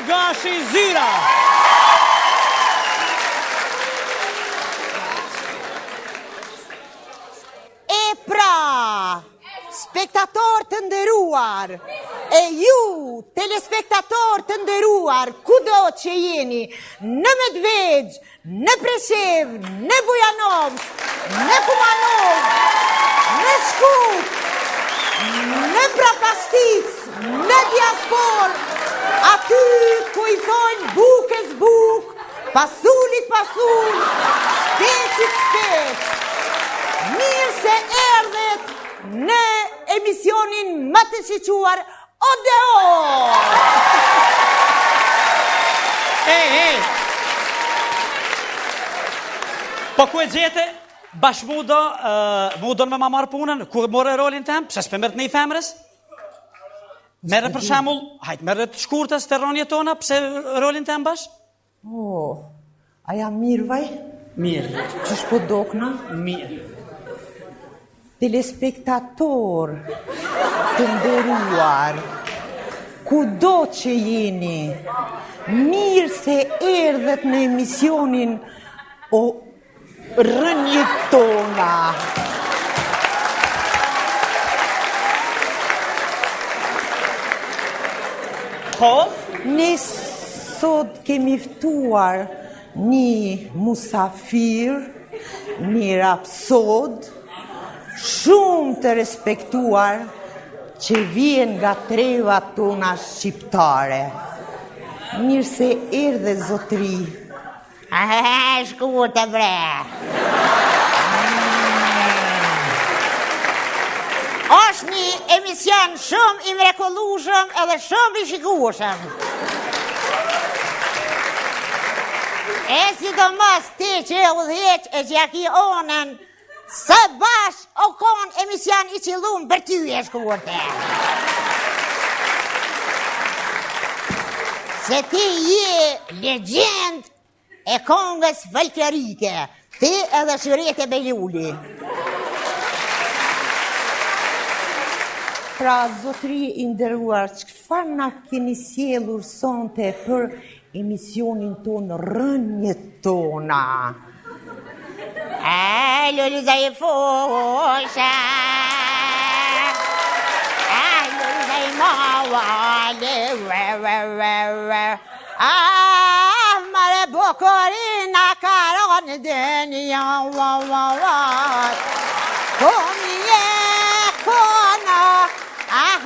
Gashi Zyra. E pra, spektator të nderuar, e ju, telespektator të nderuar, kudo që jeni, në Medvegjë, në Preshev, në Bujanovsk, në Kumanov, në Shkup, në Prapastic, në diaspor, aty ku i thonë bukës buk, pasulit pasul, speqit speq. Mirë se erdhet në emisionin më të shiquar Odeon! Po ku e gjete, bash mu do me ma marë punën, ku more rolin tem, pse s'pe mërët një femrës? Merë për shemull, hajtë merë të shkurtës të ronje tona, pse rolin tem bash? A jam mirë vaj? Mirë. Qysh po dokna? Mirë. Telespektator të nderuar, kudo që jeni, mirë se erdhet në emisionin o rënjët tona. Po? Ne sot kemi ftuar një musafir, një rapsod, shumë të respektuar, që vjen nga treva tona shqiptare. Mirë se erdhe zotri. Shkurtë bre. Është një emision shumë i mrekullueshëm edhe shumë i shikueshëm. E sidomos ti që udhëheq e që ja ki onën, së bash o kon emision i qëllum për ty e shkurte. Se ti je legjend e kongës folklorike, ti edhe Shyrete Beliuli. Pra, zotri i nderuar, çfarë na keni sjellur sonte për emisionin tonë Rënjët tona? Lulliza i fosha, lulliza i mavale, mare bokorina karon dënja, komje kona,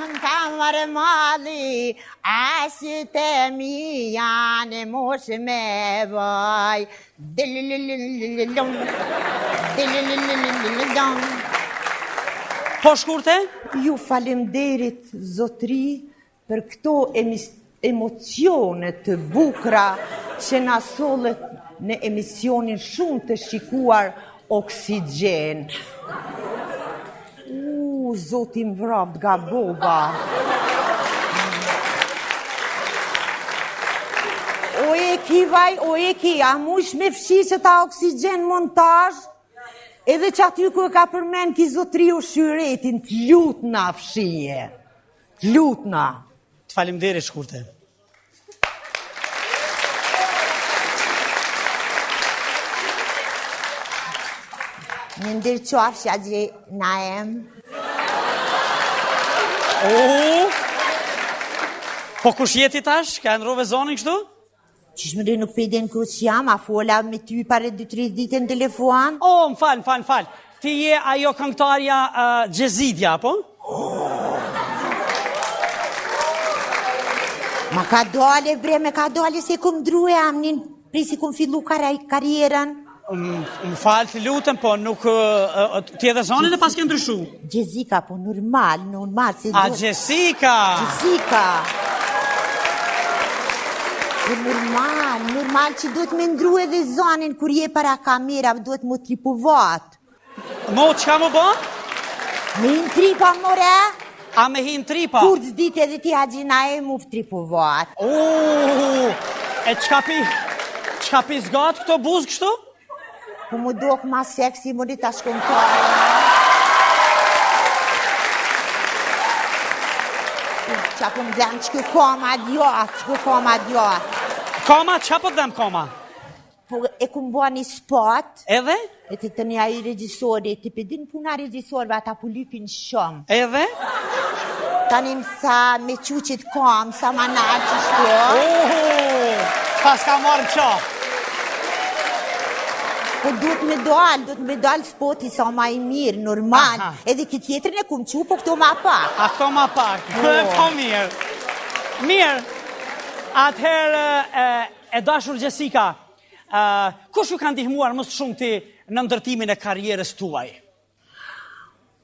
në kamar mali, asyte mi janë mosh me vaj. Po shkurte? Ju falemderit zotri për këto emocione të bukra që na sollet në emisionin shumë të shikuar Oksigjen. Zoti më vrap gabova. O eki vaj, o eki, a mush me fshi që ta Oksigjen montazh? Edhe që aty ku e ka përmen ki zotri o Shyretin, të lutna fshije. Të lutna. Të falimderit shkurte. Në ndërqoaf që agje na em. Po kush jeti tash? Ka ndrove zonin kështu? Qish më dhe nuk pejden kush jam, a fola me ty pare 2-3 ditë në telefon? Më fal. Ti je ajo këngëtarja Gjezidja, po? Ma ka dole bre, me ka dole se kum druje amnin, prej si kum fillu karierën. Më falë të lutem, po nuk ti edhe zonin e pas ke ndryshu? Gjezika, po normal. Gjezika! Po normal që duhet me ndru edhe zonin kur je para kamera, duhet mu tripovat. Mo, qka mu bo? Me hin tripa, more? A me hin tripa? Kur zdit edhe ti haqina e mu tripovat. E qka pi zgat këto buzë kështu? Po mu dok ma seksi, mu di ta shkontarë. qa ku më dhem, që ku koma djatë, që ku koma djatë. Koma, qa po të dhem koma? Po e ku më bua një spot, Edhe? e të të një aji regjisori, të pëdin puna regjisorve, ata po lypin shumë. Edhe? Tani më sa me quqit kam, sa ma nalë që shto. Pas ka marrë qa. Po duhet me dalë spoti sa ma i mirë, normal. Aha. Edhe këtë tjetërin e kumë qu, po këto ma pak. A këto ma pak. Po mirë. Mirë. Atëherë, e dashur Jessica, kush ju ka ndihmuar më shumë ti në ndërtimin e karrierës tuaj?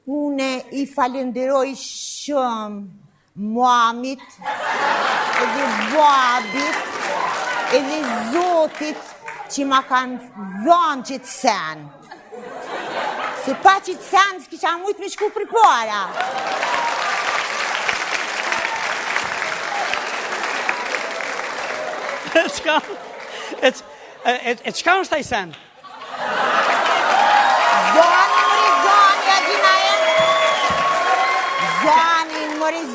Une i falenderoj shumë mamit, edhe babit, edhe zotit që ma kanë dhënë qitë sen. Se pa qitë sen, s'kisha mujtë me shku për para. Qka është taj sen?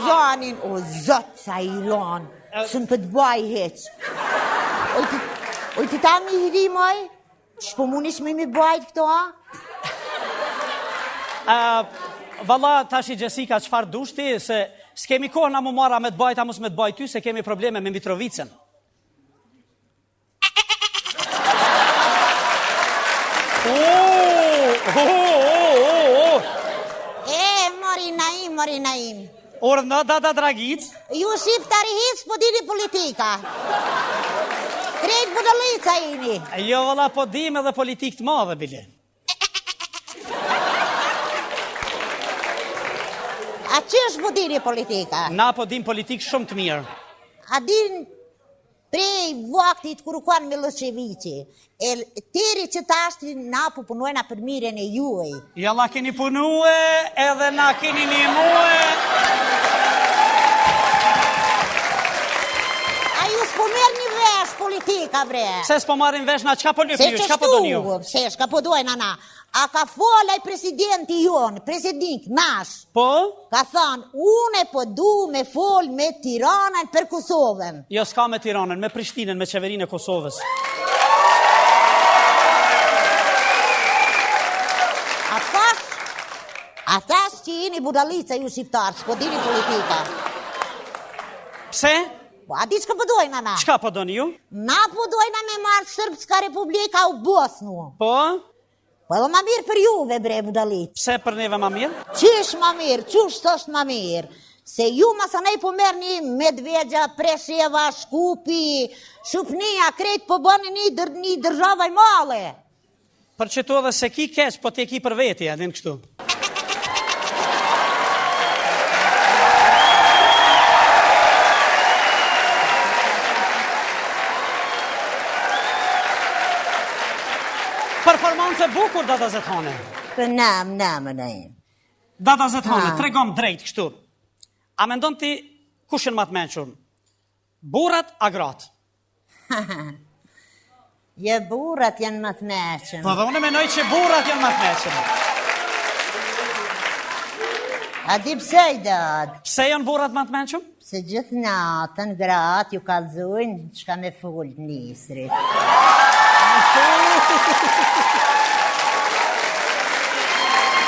Zonin, o zotë sa i ronë, së më këtë baj heq. Oj të ta mi hiri, moj, që po munish me mi bajt këto, Valla, tashi Jessica, qfar dushti, se s'kemi kohë na mu marra me të bajt, a mos me të bajt ty, se kemi probleme me Mitrovicën. Mori naim. Orë da dragic. Ju shqiptari his, po dini politika. Krejt budalica ini. Jo, valla, po dim edhe politik të madhe, bile. A që është po dini politika? Na po dim politik shumë të mirë. A din prej vaktit kërë kanë Miloševiqi, tëri që ta ashtë na po punojna për miren e juaj. Jalla keni punue, edhe na keni një muë. A ju s'po merë një vesh politika, bre? Se s'po marrin vesh na, qka po lypë ju, qka po do një? Se shka po dojna na. A ka folaj presidenti jonë, president nash. Po? Ka thonë, une po du me fol me Tiranën për Kosovën. Jo, s'ka me Tiranën, me Prishtinën, me qeverinë e Kosovës. A thash që jeni budalica ju shqiptarë, s'po dini politika. Pse? Po, a di që po dojna na? Qka po do një ju? Na po dojna me marë Srpska Republika u Bosnu. Po? Po edhe ma mirë për juve, bre, budalit. Pse për neve ma mirë? Qish ma mirë, qush sështë ma mirë? Se ju masanej po merë një Medvegja, Presheva, Shkupi, Shupnia, krejt po bëni një dërgjava i male. Për që tu edhe se ki keq, po te ki për veti, adin kështu. Performance bukur, Dada Zethane. Për nam, Dada Zethane, tregom drejt kështu. A mendon ti kushen ma të menqur? Burat a gratë? Je burat janë më të meqen. Po dhe unë menoj që burat janë ma të menqur. A di pse i dad? Pse janë burat ma të menqur? Se gjithë natën gratë ju kalzojnë qka me full nisrit.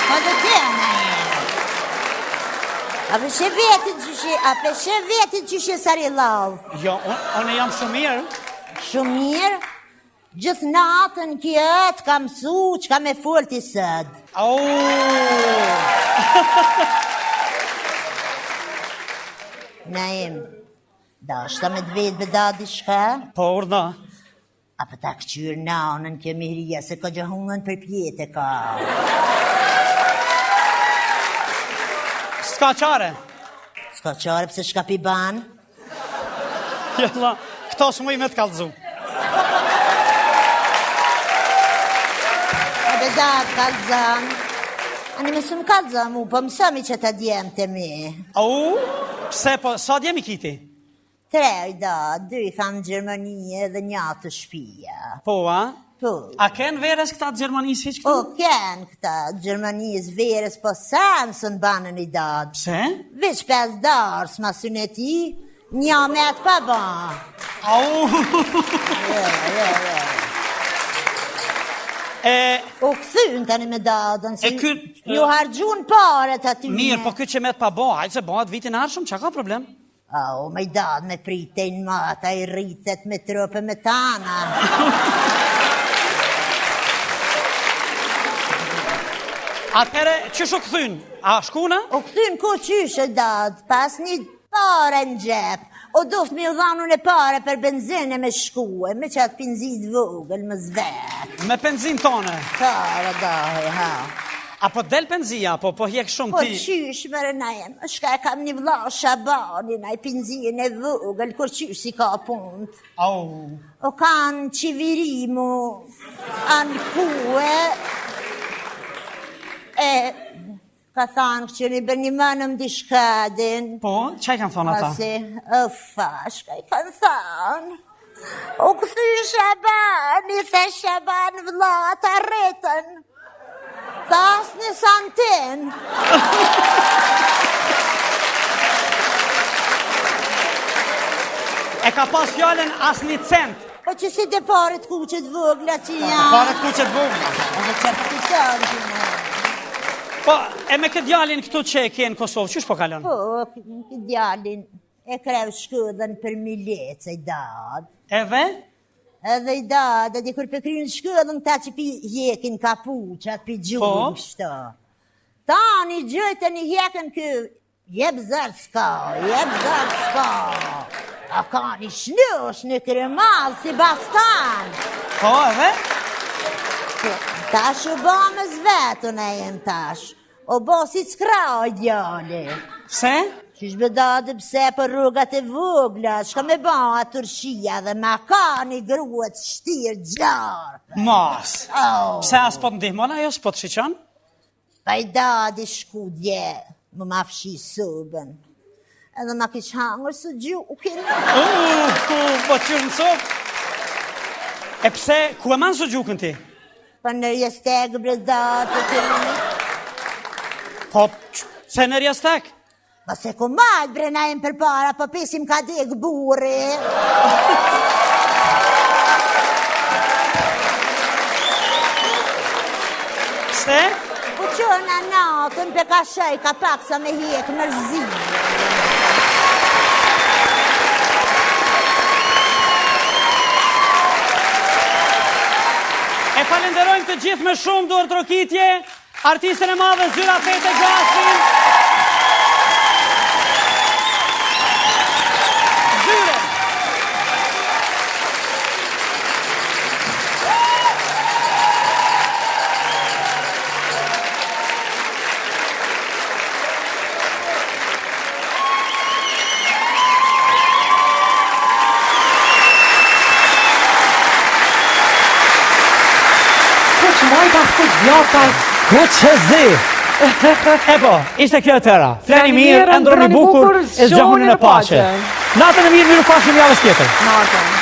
Ma dhe tjena e. A përshë vetit gjyshe sari lau. Jo, unë jam shumë mirë. Shumë mirë? Gjithë natën kjetë ka mësu që ka me full t'i sëd. Naim, da është ta me dvejt bëda di shka? Po, urna. A për ta këqyrë naunën kemi hria se ka gjahungën për pjetë ka. Ska qare. Ska qare pëse shka pi banë? Jella, këto së muj me të kalzu. A dhe da të kalzan. Ani me së më kalzan mu, po mësëmi që ta djemë të mi. Pse po, sa djemi kiti? 3 da, 2 kanë në Gjermanie dhe 1 të shpia. Po, a? Po. A ken verës këta të Gjermanisë hiç këtu? Po, ken këta Gjermanisë verës, po sanë së në banën i dadë. Pse? Veç 5 darë, s'ma syneti, një met pa banë. Au! O këthyn tani me dadën, se ky- ju hargjun paret aty. Mirë, po këtë që me të pa bo, hajtë se bohat vitin arshëm, qa ka problem? O, me i dadë me pritejnë mata i rritet me trëpe me tana. Atëre, që shu këthyn? A shkuna? O këthyn ko qyshe dadë, pas një pare në gjep. O doft me u dhanu në pare për benzine me shkue, me qatë pinzit vogël më zvet. Me penzin tone. Tare dahe, ha. Apo del penzia, po hjek shumë Po ti. qysh mërë na jem, shka e kam një vla Shabani, na i pinzin e vogël, kur qysh si ka punt. Au. O kanë qivirimu, anë kue, ka thanë që një bër një manëm di shkadin. Po, qaj kanë thonë ata? Asi, shka i kanë thanë. O këthy Shabani, the Shabani vla, ta rritën. Thas një santin. E ka pas fjallën as një cent. Po që si të parit kuqet vogla që janë. Paret kuqet vogla. Edhe që për të qanë që në. Po, e me këtë djalin këtu që e ke në Kosovë, qysh po kalon? Po, këtë djalin e krev shkëdhen për milet, e dadë. Edhe? Edhe i dadë, edhe kur për krynë shkëdhen ta që pi jekin kapuqat, pi gjumë kështë. Tani gjëjtën i jekën kë, jeb zërë s'ka, jeb zërë s'ka. A ka një shnush në kremal si bastan. Po, edhe? Tash u ba me zvetën e jem tash. O ba si s'kra i djali. Pse? Qish bedade pse për rrugat e vogla, shka me ba atërshia dhe ma ka një gruet shtirë gjarë. Mas. Oh. Pse as po të ndihmon ajo, s'po të shiqon? Pa i dadi shku dje, më ma fshi subën. Edhe ma kish hangër së gjukin. Po qërë në sopë. E pse, ku e manë së gjukën ti? Pa nërje stegë bredate të një. Po, se në rjastek? Pa se ku majtë brenajnë për para, pa pesim ka dek burri. Pse? Po qërna natën për ka shaj, ka pak sa me hjek mërzi. E falenderojmë të gjithë me shumë duar trokitje, artistën e madhe Zyra Pete Gasin. Zyre! Mojtas të gjotas. Ku që zi? E po, ishte kjo e tëra. Fleni mirë, ndroni bukur, e zgjohuni në pache. Natën e mirë, miru pashim javës tjetër. Natën.